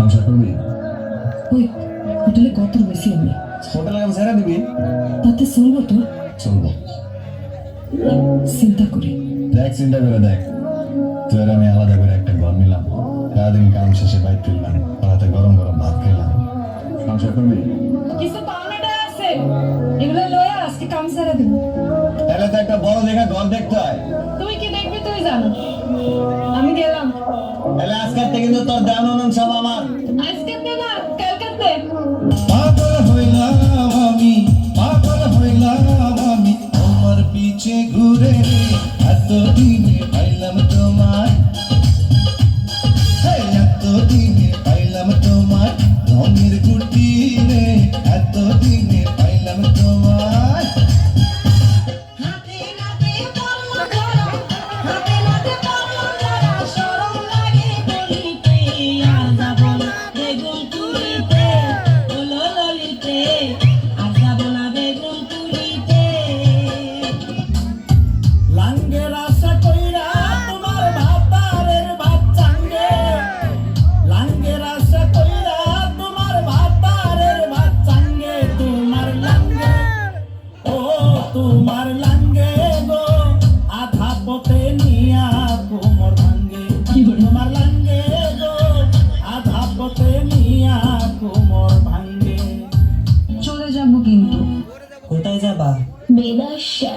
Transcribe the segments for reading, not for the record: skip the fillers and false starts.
সংসার করবি? ওই হোটেলে কত বেশি আমি হোটেলে কাম ছেড়ে দিবি? তাতে চলবো তো? চলবো। চিন্তা করি দেখ, চিন্তা করে দেখ, তুই আর আমি আলাদা করে একটা ঘর নিলাম, সারাদিন কাম শেষে বাইক ফিরলাম, রাতে গরম গরম ভাত খেলাম। সংসার করবি? কিছু পাওনাটা আছে, এগুলো লয়ে আজকে কাম ছেড়ে দিব। তাহলে তো একটা বড় দেখা ঘর দেখতে হয়। তুই কি দেখবি তুই জানো, আমি গেলাম। তাহলে আজকের থেকে কিন্তু তোর দেওয়ান অনুন সব আমার। আজকে দে না, কালকে দে। পাগল হইলাম আমি, পাগল হইলাম আমি তোমার পিছে ঘুরে, এতদিনে পাইলাম তোমায়, এতদিনে পাইলাম তোমায় রঙের গুটি রে, এতদিনে পাইলাম তোমায়। হাতে নাতে পড়লো ধরা, হাতে নাতে পড়লো ধরা, শরম লাগে বলিতে, আর যাব না বেগুন তুলিতে, ওলো ললিতে, আর যাব না বেগুন তুলিতে। লাঙ্গের আশা কইরা তোমার ভাতারের বাচ্চাঙ্গে, লাঙ্গের আশা কইরা তোমার ভাতারের বাচ্চাঙ্গে, তোমার লাঙ্গে, ও তোমার লাঙ্গে গো, আধা পথে নিয়া কোমর ভাঙ্গে, তোমার লাঙ্গে গো, আধা পথে নিয়া কোমর ভাঙ্গে। চলে যাবো কিন্তু। কোথায় যাবা? বেদাশা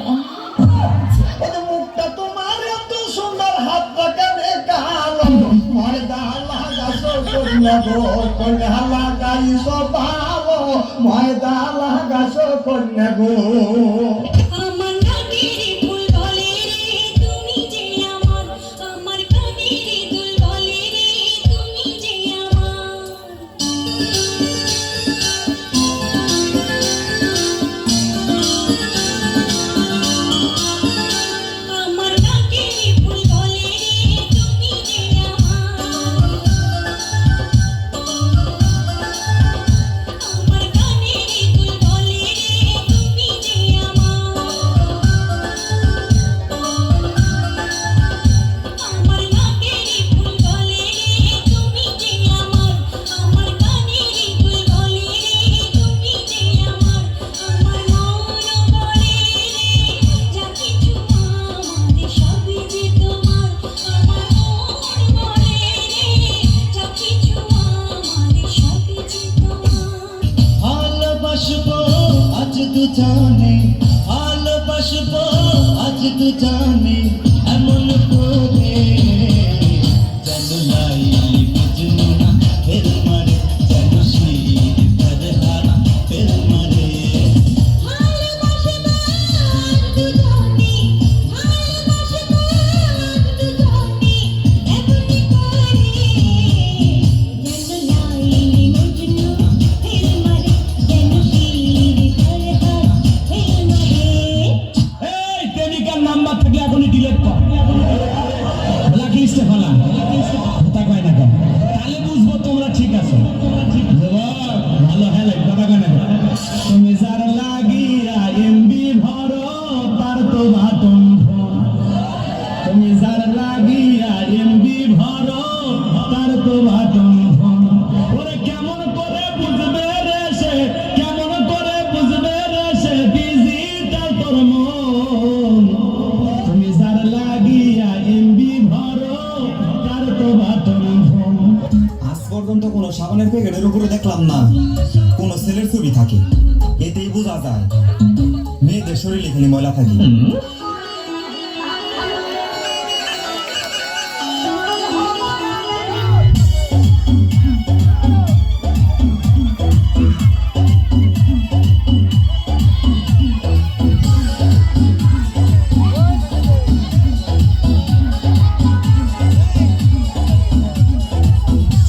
মুখটা তোমার এত সুন্দর, হাত পাকানে কালো, ময়দা লাগাছো কন্যা গো, কন্যা লাগাইছো ভালো, ময়দা লাগাছো কন্যা গো। আমার নাকের ফুল বলে রে তুমি যে আমার, আমার কানের দুল বলে রে তুমি যে আমার। আমার নাকের ফুল বলে রে তুমি যে আমার, আমার কানের দুল বলে রে তুমি যে আমার, আমার নাকের ফুল বলে রে তুমি যে আমার, আমার কানের দুল বলে রে তুমি যে আমার, আমার মন বলে রে যা কিছু আমার সবই যে তোমার, আমার মন বলে রে যা কিছু আমার সবই যে তোমার। ভালোবাসবো আজ দুজনে, ভালোবাসবো আজ দুজনে, এমন করে যেন লাইলি বুঝলো না ফের মারে, যেন শীত হারা ফের মারে। ভালোবাসবো আজ দুজনে, ভালোবাসবো আজ দুজনে, এমনি করে যেন লাইলি মজনু ফির মারে, যেন শীত হারা ফির মারে। এই প্রেমিকার নাম্বার থেকে এখনই ডিলিট কর, ব্ল্যাক লিস্টে ফেলা, কথা কয় না কেন? তাহলে বুঝবো তোমরা ঠিক আছো। ভালো হ্যাঁ কথা কয় না কেন? তুমি যার লাগিয়া এমবি ভরো তার তো বাটন ফোন, তুমি যার লাগিয়া এমবি ভরো তার তো বাটন ফোন। ওরে কেমন করে বুঝবে রে সে, কেমন করে বুঝবে রে সে ডিজিটাল তোর মন, তুমি যার লাগিয়া এমবি ভরো তার তো বাটন ফোন। আজ পর্যন্ত কোনো সাবানের প্যাকেটের উপরে দেখলাম না কোনো ছেলের ছবি থাকে, এতেই বোঝা যায় মেয়েদের শরীরে খালি ময়লা থাকে।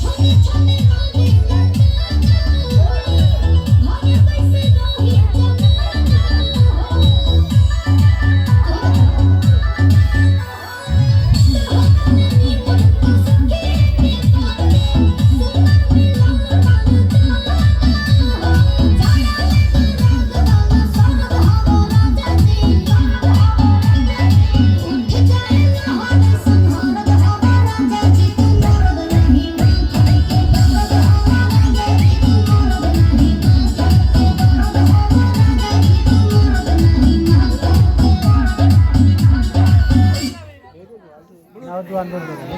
ছনে ছনে মাঝে মনে পাইছে রহিত জানা, তাও দোয়ান বন্ধ করে